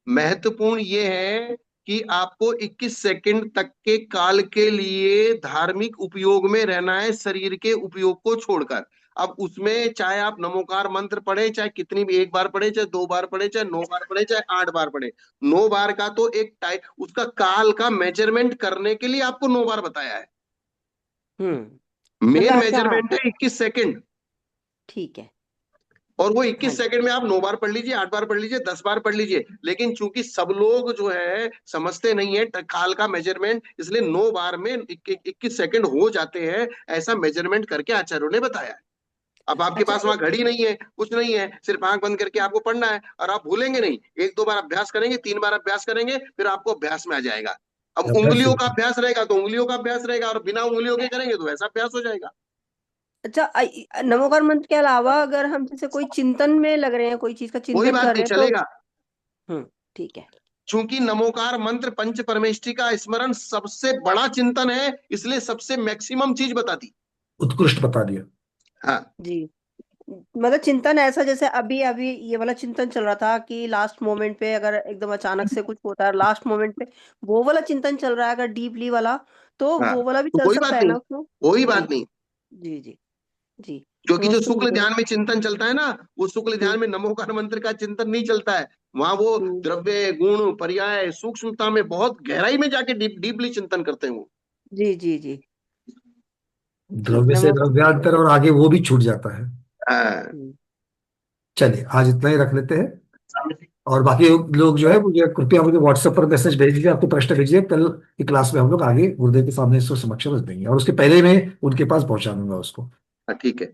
महत्वपूर्ण ये है कि आपको 21 सेकंड तक के काल के लिए धार्मिक उपयोग में रहना है, शरीर के उपयोग को छोड़कर। अब उसमें चाहे आप नमोकार मंत्र पढ़े, चाहे कितनी भी, एक बार पढ़े, चाहे 2 बार पढ़े, चाहे 9 बार पढ़े, चाहे 8 बार पढ़े, 9 बार का तो एक टाइप उसका काल का मेजरमेंट करने के लिए आपको 9 बार बताया है। मतलब मेन अच्छा, हाँ, मेजरमेंट है 21 सेकंड। ठीक है। और वो हाँ 21 जी। सेकंड में आप 9 बार पढ़ लीजिए, 8 बार पढ़ लीजिए, 10 बार पढ़ लीजिए, लेकिन चूंकि सब लोग जो है समझते नहीं है काल का मेजरमेंट, इसलिए 9 बार में 21 सेकंड हो जाते हैं, ऐसा मेजरमेंट करके आचार्यों ने बताया है। अब आपके अच्छा पास वहां घड़ी नहीं है, कुछ नहीं है, सिर्फ आंख बंद करके आपको पढ़ना है, और आप भूलेंगे नहीं। 1-2 बार अभ्यास करेंगे, 3 बार अभ्यास करेंगे, फिर आपको अभ्यास में आ जाएगा। अब अभ्यास उंगलियों का से- अभ्यास रहेगा तो उंगलियों का अभ्यास रहेगा, और बिना उंगलियों के करेंगे तो वैसा अभ्यास हो जाएगा। अच्छा, नमोकार मंत्र के अलावा अगर हम जैसे कोई चिंतन में लग रहे हैं, कोई चीज का कोई चिंतन बात कर नहीं, रहे हैं तो? चलेगा। ठीक है। चूंकि नमोकार मंत्र पंच परमेष्टि का स्मरण सबसे बड़ा चिंतन है, इसलिए सबसे मैक्सिमम चीज बता दी। उत्कृष्ट बता दिया। हाँ जी, मतलब चिंतन ऐसा जैसे अभी अभी ये वाला चिंतन चल रहा था कि लास्ट मोमेंट पे अगर एकदम अचानक से कुछ होता है लास्ट मोमेंट पे, वो वाला चिंतन चल रहा है अगर डीपली वाला, तो हाँ, वो वाला भी तो चल कोई सकता बात है नहीं, ना उसमें? कोई जी बात नहीं। जी जी जी। क्योंकि जो नमस्ते शुक्ल गुरुदेव। ध्यान में चिंतन चलता है ना, वो शुक्ल हम्म ध्यान में नमोकार मंत्र का चिंतन नहीं चलता है। वहां वो हम्म। द्रव्य गुण पर्याय सूक्ष्मता में बहुत गहराई में जाके डीपली चिंतन करते हैं वो। जी जी जी जी। द्रव्य से नमस्ते द्रव्यांतर, गुरुदेव। और आगे वो भी छूट जाता है। हाँ हम्म। चलिए, आज इतना ही रख लेते हैं। और बाकी लोग जो है, मुझे कृपया मुझे व्हाट्सएप पर मैसेज भेज दीजिए, आपको प्रश्न भेजिए। कल की क्लास में हम लोग आगे गुरुदेव के सामने इसको समक्ष रख देंगे, और उसके पहले मैं उनके पास पहुंचा दूंगा उसको। ठीक है।